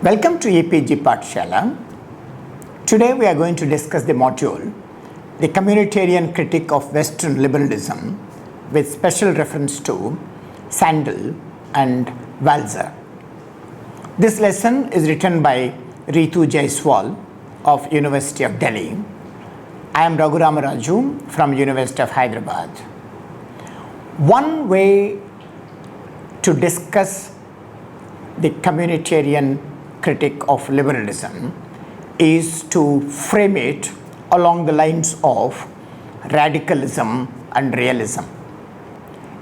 Welcome to EPG Pathshala. Today we are going to discuss the module, the Communitarian Critique of Western Liberalism, with special reference to Sandel and Walzer. This lesson is written by Ritu Jaiswal of University of Delhi. I am Raghurama Raju from University of Hyderabad. One way to discuss the communitarian critique of liberalism is to frame it along the lines of radicalism and realism.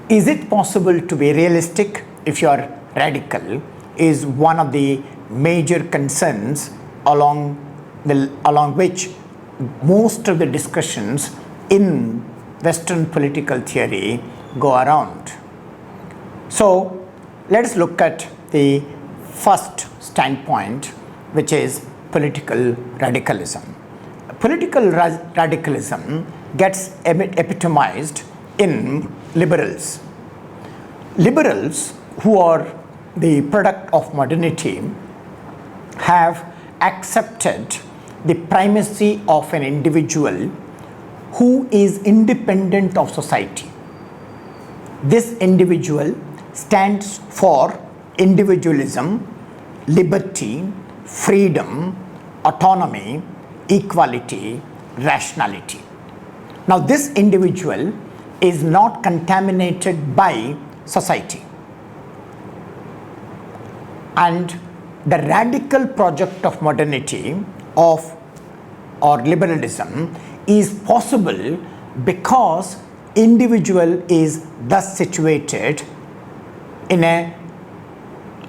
Is it possible to be realistic if you are radical is one of the major concerns along which most of the discussions in Western political theory go around. So let us look at the first standpoint, which is political radicalism. Political radicalism gets epitomized in liberals. Liberals, who are the product of modernity, have accepted the primacy of an individual who is independent of society. This individual stands for individualism, liberty, freedom, autonomy, equality, rationality. Now, this individual is not contaminated by society. And the radical project of modernity or liberalism is possible because individual is thus situated in an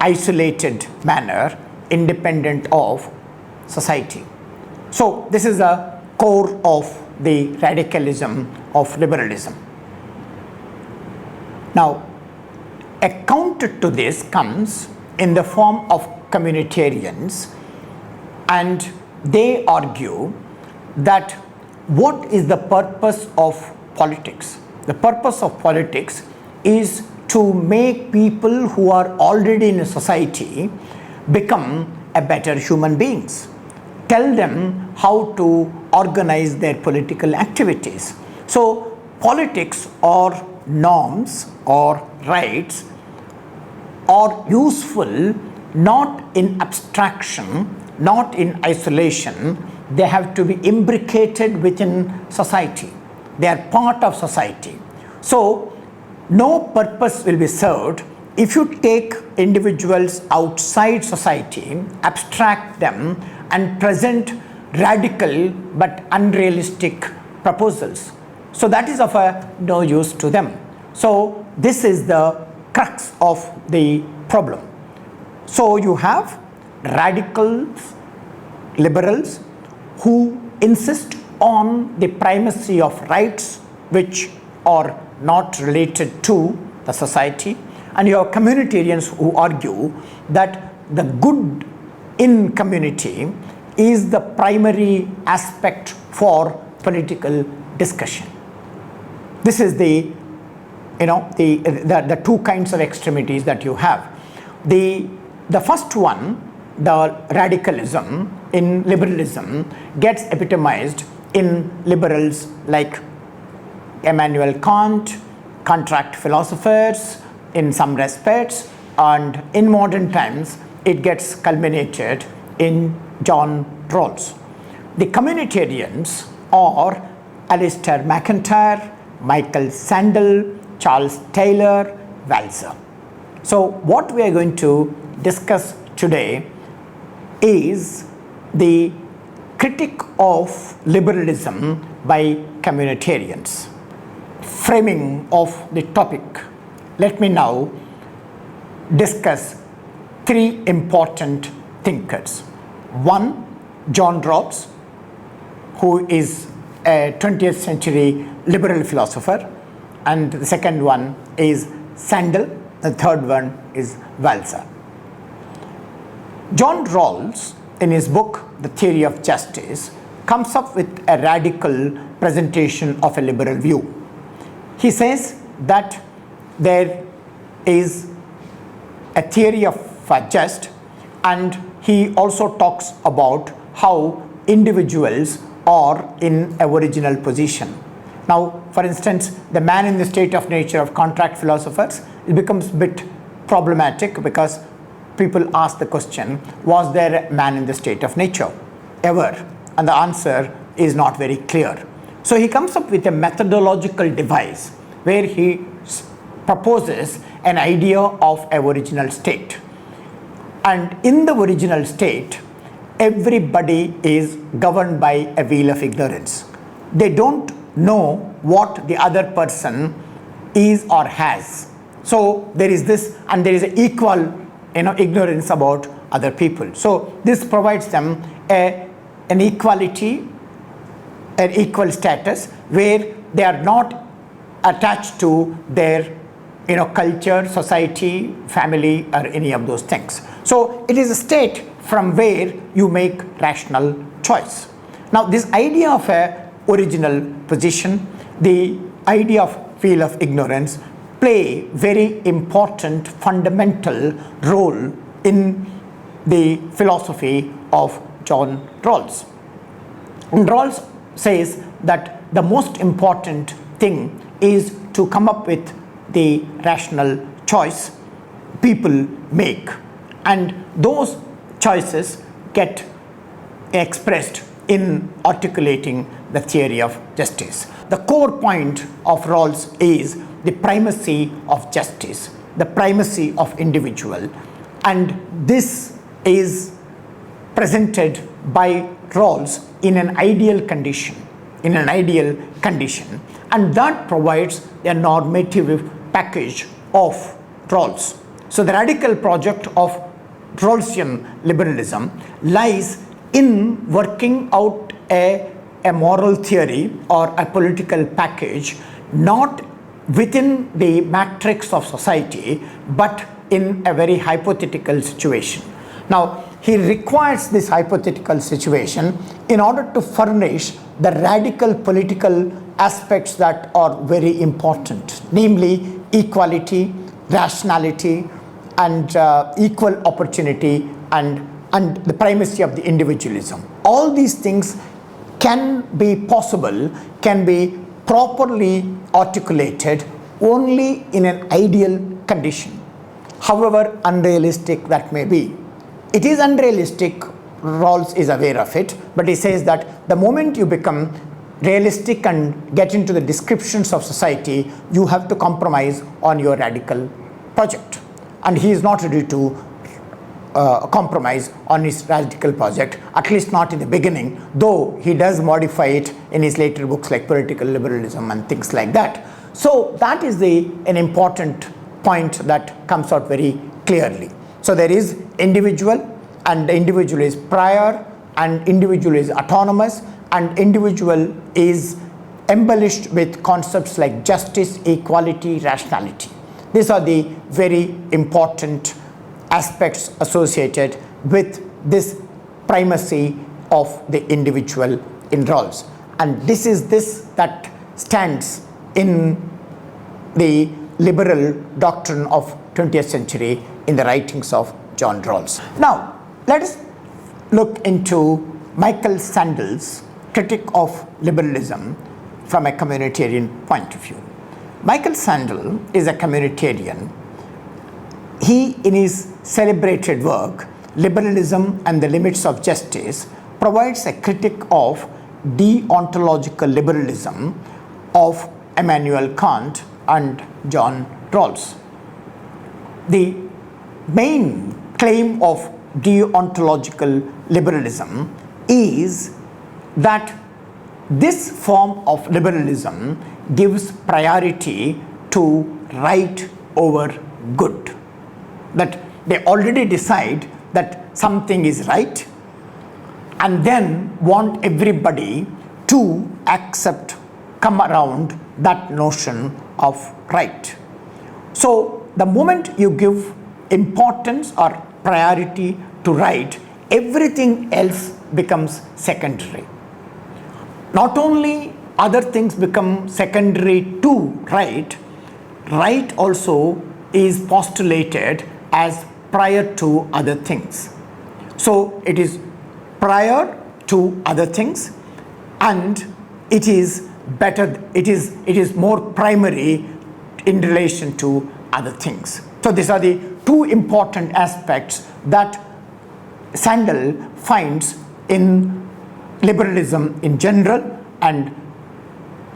isolated manner, independent of society. So this is the core of the radicalism of liberalism. Now, a counter to this comes in the form of communitarians, and they argue that what is the purpose of politics? The purpose of politics is to make people who are already in a society become a better human beings. Tell them how to organize their political activities. So politics or norms or rights are useful not in abstraction, not in isolation. They have to be imbricated within society. They are part of society. So no purpose will be served if you take individuals outside society, abstract them, and present radical but unrealistic proposals. So that is of no use to them. So this is the crux of the problem. So you have radicals, liberals, who insist on the primacy of rights which are not related to the society, and you have communitarians who argue that the good in community is the primary aspect for political discussion. This is the two kinds of extremities that you have. The first one, the radicalism in liberalism, gets epitomized in liberals like Immanuel Kant, contract philosophers in some respects, and in modern times it gets culminated in John Rawls. The communitarians are Alistair MacIntyre, Michael Sandel, Charles Taylor, Walzer. So what we are going to discuss today is the critique of liberalism by communitarians. Framing of the topic, let me now discuss three important thinkers. One, John Rawls, who is a 20th century liberal philosopher, and the second one is Sandel, the third one is Walzer. John Rawls, in his book The Theory of Justice, comes up with a radical presentation of a liberal view. He says that there is a theory of just and he also talks about how individuals are in a original position. Now, for instance, the man in the state of nature of contract philosophers, it becomes a bit problematic because people ask the question, was there a man in the state of nature ever? And the answer is not very clear. So he comes up with a methodological device where he proposes an idea of a original state. And in the original state, everybody is governed by a wheel of ignorance. They don't know what the other person is or has. So there is this, and there is an equal ignorance about other people. So this provides them an equality, an equal status where they are not attached to their culture, society, family, or any of those things. So it is a state from where you make rational choice. Now this idea of a original position, the idea of wheel of ignorance, play very important fundamental role in the philosophy of John Rawls. And Rawls says that the most important thing is to come up with the rational choice people make, and those choices get expressed in articulating the theory of justice. The core point of Rawls is the primacy of justice, the primacy of individual, and this is presented by Rawls in an ideal condition, and that provides a normative package of Rawls. So the radical project of Rawlsian liberalism lies in working out a moral theory or a political package, not within the matrix of society, but in a very hypothetical situation. Now, he requires this hypothetical situation in order to furnish the radical political aspects that are very important, namely equality, rationality, and equal opportunity, and the primacy of the individualism. All these things can be possible, can be properly articulated only in an ideal condition, however unrealistic that may be. It is unrealistic, Rawls is aware of it, but he says that the moment you become realistic and get into the descriptions of society, you have to compromise on your radical project. And he is not ready to compromise on his radical project, at least not in the beginning, though he does modify it in his later books like Political Liberalism and things like that. So that is an important point that comes out very clearly. So there is individual, and the individual is prior, and individual is autonomous, and individual is embellished with concepts like justice, equality, rationality. These are the very important aspects associated with this primacy of the individual in Rawls. And this is that stands in the liberal doctrine of 20th century in the writings of John Rawls. Now, let us look into Michael Sandel's critique of liberalism from a communitarian point of view. Michael Sandel is a communitarian. He, in his celebrated work, Liberalism and the Limits of Justice, provides a critique of deontological liberalism of Immanuel Kant and John Rawls. The main claim of deontological liberalism is that this form of liberalism gives priority to right over good. That they already decide that something is right and then want everybody to come around that notion of right. So the moment you give importance or priority to right, everything else becomes secondary. Not only other things become secondary to right, right also is postulated as prior to other things. So it is prior to other things, and it is better, it is more primary in relation to other things. So these are the two important aspects that Sandel finds in liberalism in general and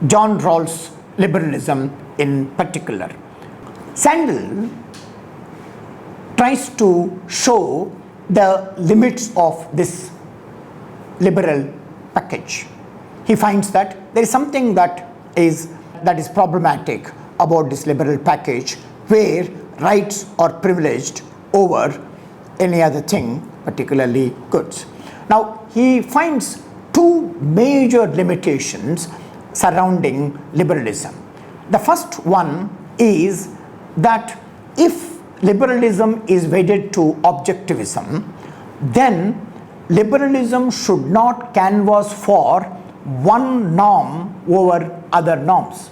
John Rawls' liberalism in particular. Sandel tries to show the limits of this liberal package. He finds that there is something that is problematic about this liberal package, where rights are privileged over any other thing, particularly goods. Now, he finds two major limitations surrounding liberalism. The first one is that if liberalism is wedded to objectivism, then liberalism should not canvass for one norm over other norms.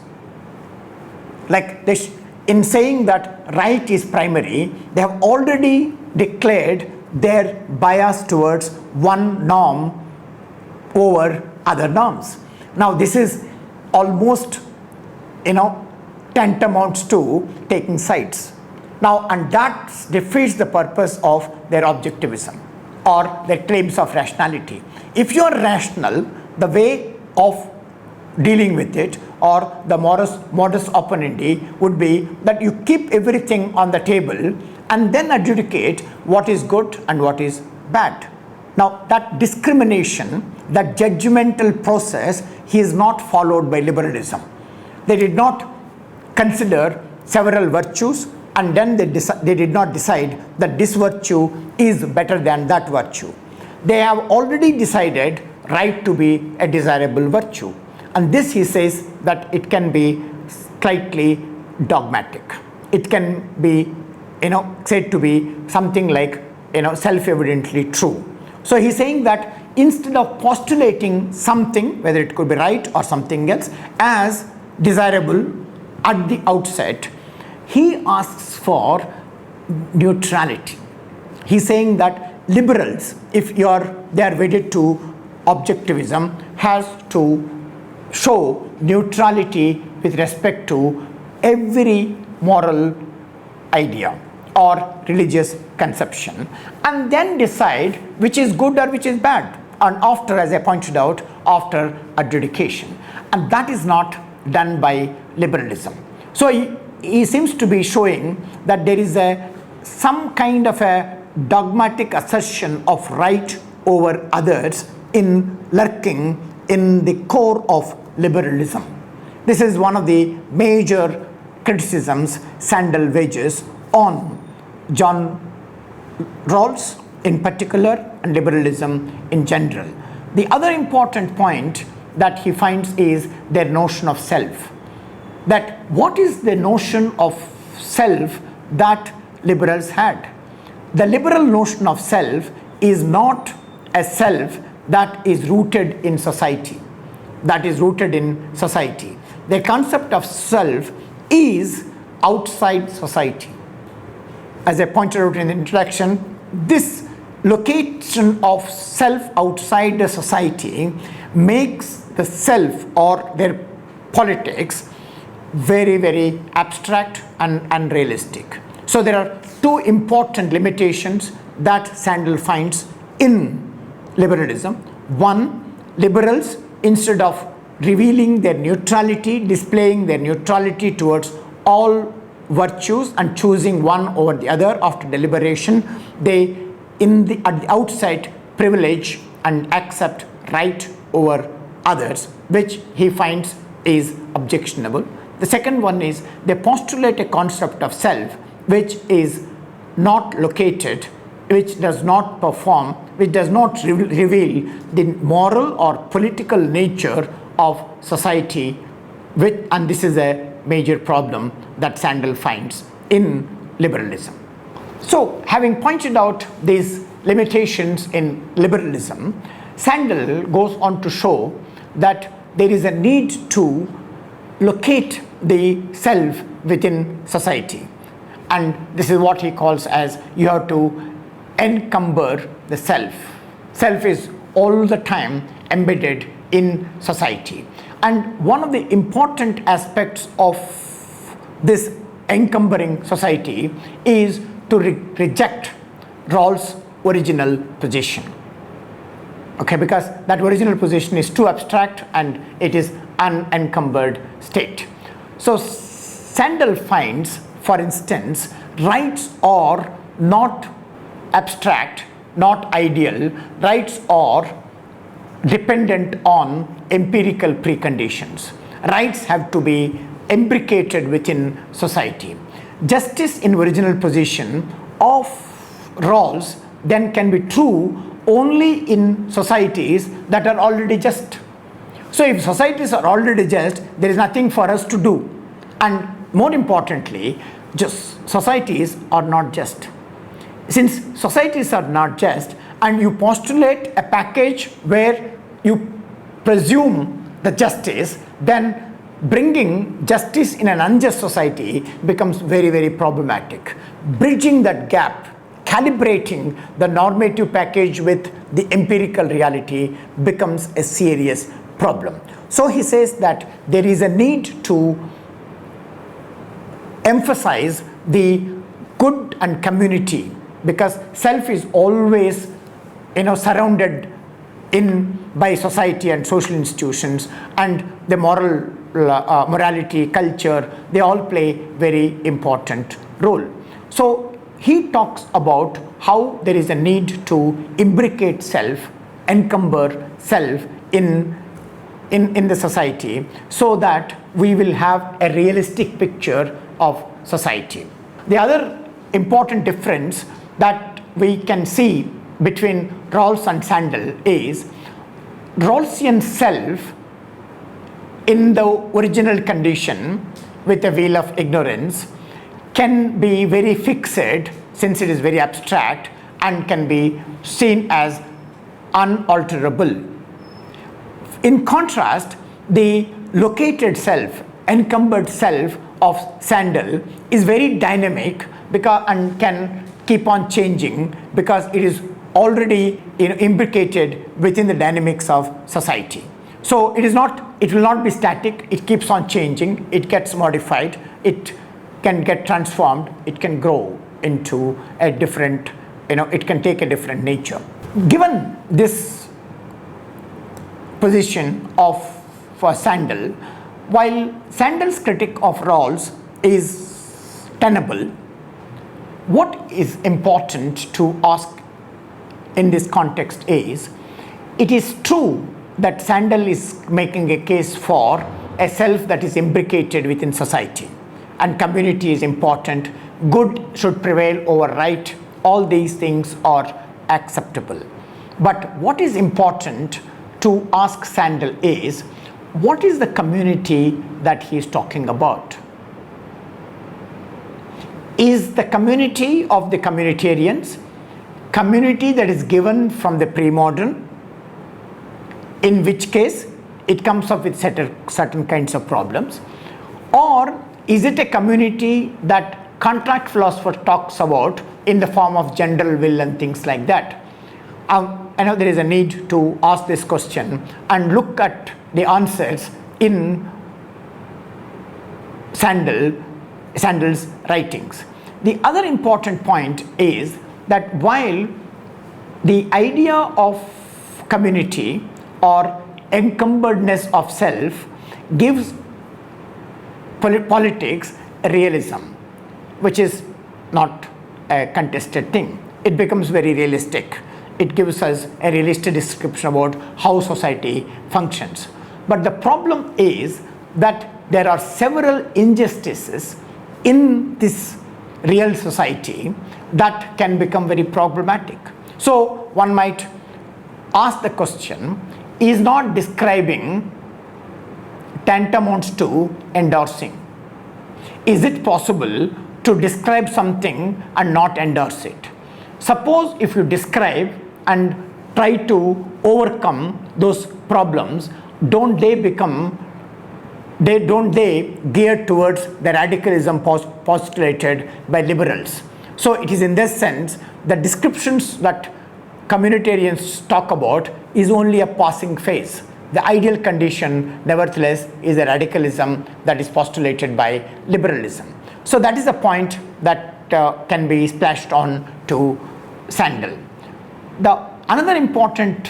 Like this, in saying that right is primary, they have already declared their bias towards one norm over other norms. Now this is almost, tantamount to taking sides. Now, and that defeats the purpose of their objectivism or their claims of rationality. If you are rational, the way of dealing with it or the modus operandi would be that you keep everything on the table and then adjudicate what is good and what is bad. Now that discrimination, that judgmental process is not followed by liberalism. They did not consider several virtues and then they did not decide that this virtue is better than that virtue. They have already decided right to be a desirable virtue. And this, he says, that it can be slightly dogmatic. It can be, said to be something like, self-evidently true. So he's saying that instead of postulating something, whether it could be right or something else, as desirable at the outset, he asks for neutrality. He's saying that liberals, if they are wedded to objectivism, has to show neutrality with respect to every moral idea or religious conception, and then decide which is good or which is bad, and after, as I pointed out, after adjudication. And that is not done by liberalism. So he seems to be showing that there is some kind of a dogmatic assertion of right over others lurking in the core of liberalism. This is one of the major criticisms Sandel wages on John Rawls in particular and liberalism in general. The other important point that he finds is their notion of self. That what is the notion of self that liberals had? The liberal notion of self is not a self that is rooted in society. The concept of self is outside society. As I pointed out in the introduction, this location of self outside the society makes the self or their politics very, very abstract and unrealistic. So there are two important limitations that Sandel finds in liberalism. One, liberals, instead of revealing their neutrality, displaying their neutrality towards all virtues and choosing one over the other after deliberation, they at the outset privilege and accept right over others, which he finds is objectionable. The second one is they postulate a concept of self which is not located, which does not perform, which does not reveal the moral or political nature of society, and this is a major problem that Sandel finds in liberalism. So, having pointed out these limitations in liberalism, Sandel goes on to show that there is a need to locate the self within society. And this is what he calls as you have to encumber the self. Self is all the time embedded in society. And one of the important aspects of this encumbering society is to reject Rawls' original position. Okay, because that original position is too abstract and it is unencumbered state. So Sandel finds, for instance, rights are not abstract, not ideal. Rights are dependent on empirical preconditions. Rights have to be imbricated within society. Justice in original position of Rawls then can be true only in societies that are already just. So if societies are already just, there is nothing for us to do. And more importantly, just societies are not just. Since societies are not just, and you postulate a package where you presume the justice, then bringing justice in an unjust society becomes very, very problematic. Bridging that gap, calibrating the normative package with the empirical reality becomes a serious problem. So he says that there is a need to emphasize the good and community, because self is always surrounded by society and social institutions, and the morality, culture, they all play very important role. So he talks about how there is a need to imbricate self, encumber self in the society, so that we will have a realistic picture of society. The other important difference that we can see between Rawls and Sandel is Rawlsian self in the original condition with a veil of ignorance can be very fixed, since it is very abstract, and can be seen as unalterable. In contrast, the located self, encumbered self of Sandel is very dynamic and can keep on changing, because it is already imbricated within the dynamics of society. So it will not be static, it keeps on changing, it gets modified, it can get transformed, it can grow into a different, it can take a different nature. Given this position for Sandel, while Sandel's critique of Rawls is tenable, what is important to ask in this context is, it is true that Sandel is making a case for a self that is imbricated within society, and community is important, good should prevail over right, all these things are acceptable. But what is important to ask Sandel is, what is the community that he is talking about? Is the community of the communitarians community that is given from the pre-modern, in which case it comes up with certain kinds of problems? Or is it a community that contract philosopher talks about in the form of general will and things like that? I know there is a need to ask this question and look at the answers in Sandel's writings. The other important point is that while the idea of community or encumberedness of self gives politics a realism, which is not a contested thing. It becomes very realistic. It gives us a realistic description about how society functions. But the problem is that there are several injustices in this real society that can become very problematic. So one might ask the question, is not describing tantamounts to endorsing? Is it possible to describe something and not endorse it? Suppose if you describe and try to overcome those problems, don't they gear towards the radicalism postulated by liberals? So it is in this sense the descriptions that communitarians talk about is only a passing phase. The ideal condition, nevertheless, is a radicalism that is postulated by liberalism. So that is a point that can be splashed on to Sandel. Another important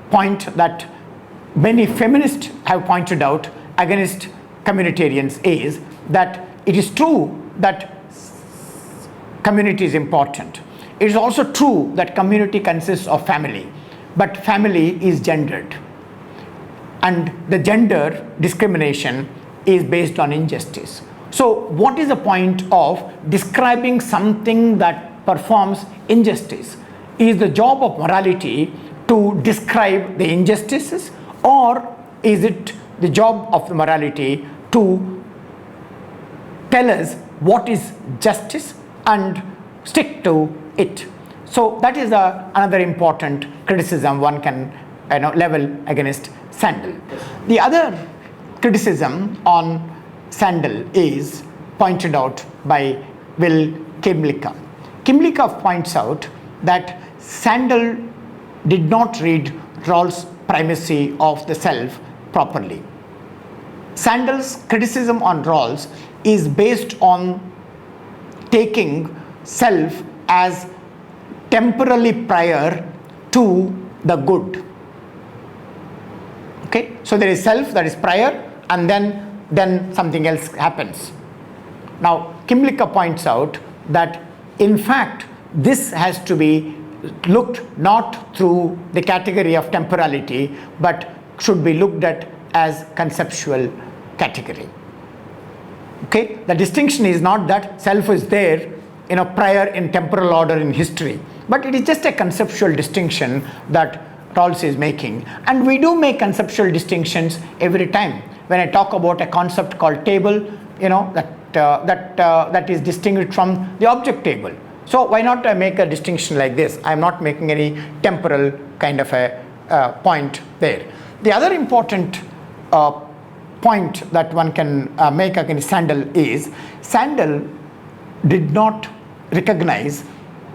point that many feminists have pointed out against communitarians is that it is true that community is important. It is also true that community consists of family, but family is gendered. And the gender discrimination is based on injustice. So what is the point of describing something that performs injustice? Is the job of morality to describe the injustices, or is it the job of the morality to tell us what is justice and stick to it? So that is another important criticism one can level against Sandel. The other criticism on Sandel is pointed out by Will Kimlicka. Kimlicka points out that Sandel did not read Rawls' primacy of the self properly. Sandel's criticism on Rawls is based on taking self as temporally prior to the good. Okay, so there is self that is prior, and then something else happens. Now, Kimlicka points out that in fact this has to be looked not through the category of temporality, but should be looked at as conceptual category. Okay, the distinction is not that self is there prior in temporal order in history, but it is just a conceptual distinction that Rawls is making. And we do make conceptual distinctions every time. When I talk about a concept called table, that is distinguished from the object table. So why not make a distinction like this? I am not making any temporal kind of a point there. The other important point that one can make against Sandel is Sandel did not recognize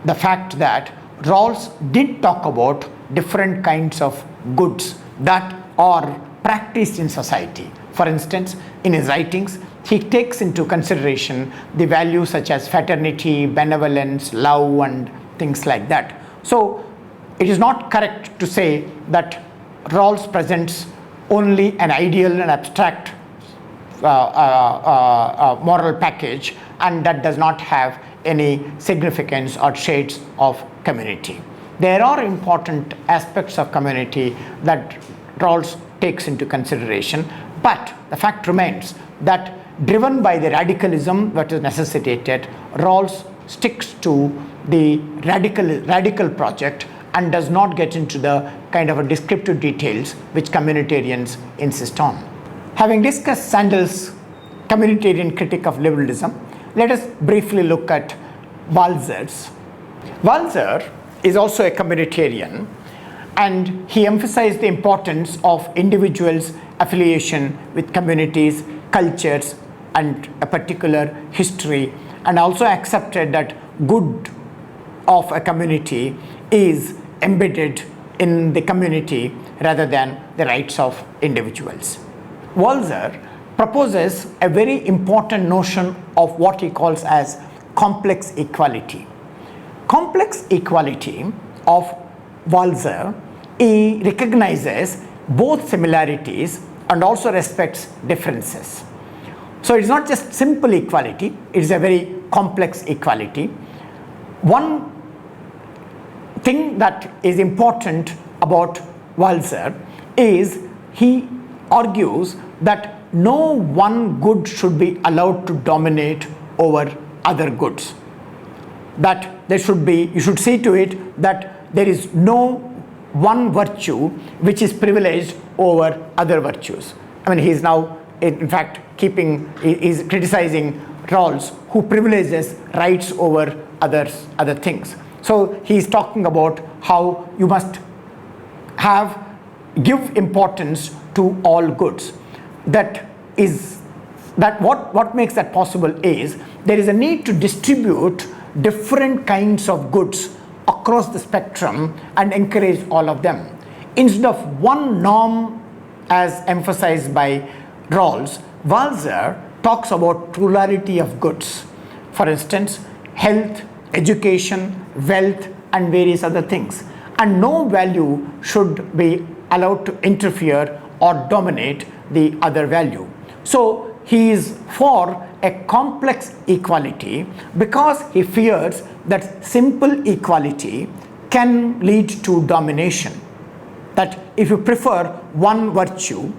the fact that Rawls did talk about different kinds of goods that are practiced in society. For instance, in his writings, he takes into consideration the values such as fraternity, benevolence, love, and things like that. So it is not correct to say that Rawls presents only an ideal and abstract moral package, and that does not have any significance or shades of community. There are important aspects of community that Rawls takes into consideration, but the fact remains that driven by the radicalism that is necessitated, Rawls sticks to the radical project and does not get into the kind of a descriptive details which communitarians insist on. Having discussed Sandel's communitarian critique of liberalism, let us briefly look at Walzer's. Walzer is also a communitarian, and he emphasized the importance of individuals' affiliation with communities, cultures, and a particular history, and also accepted that good of a community is embedded in the community rather than the rights of individuals. Walzer proposes a very important notion of what he calls as complex equality. Complex equality of Walzer, he recognizes both similarities and also respects differences. So it's not just simple equality, it's a very complex equality. One thing that is important about Walzer is he argues that no one good should be allowed to dominate over other goods. That there should be, you should see to it that there is no one virtue which is privileged over other virtues. I mean, he is now in fact is criticizing Rawls, who privileges rights over other things. So he is talking about how you must give importance to all goods. What makes that possible is there is a need to distribute different kinds of goods across the spectrum and encourage all of them. Instead of one norm as emphasized by Rawls, Walzer talks about plurality of goods. For instance, health, education, wealth, and various other things. And no value should be allowed to interfere or dominate the other value. So he is for a complex equality because he fears that simple equality can lead to domination. That if you prefer one virtue,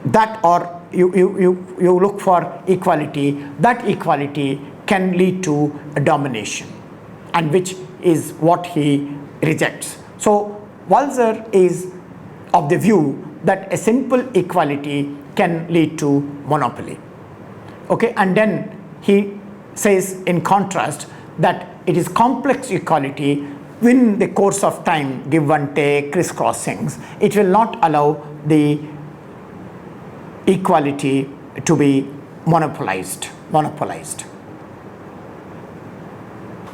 that or you look for equality, that equality can lead to a domination, and which is what he rejects. So Walzer is of the view that a simple equality can lead to monopoly. Okay, and then he says in contrast that it is complex equality. In the course of time, give and take, crisscrossings, it will not allow the equality to be monopolized.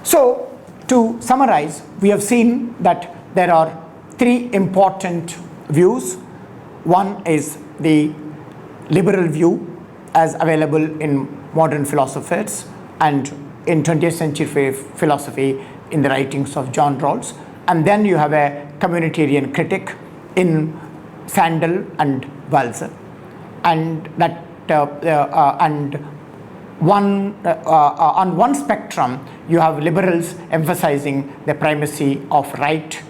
So to summarize, we have seen that there are three important views. One is the liberal view as available in modern philosophers and in 20th century philosophy in the writings of John Rawls. And then you have a communitarian critic in Sandel and Walzer. And that on one spectrum, you have liberals emphasizing the primacy of right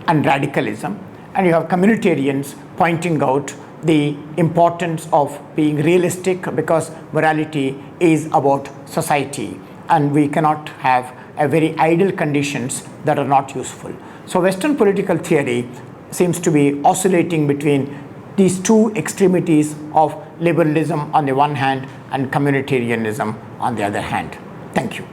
and radicalism, and you have communitarians pointing out the importance of being realistic, because morality is about society and we cannot have a very ideal conditions that are not useful. So Western political theory seems to be oscillating between these two extremities of liberalism on the one hand and communitarianism on the other hand. Thank you.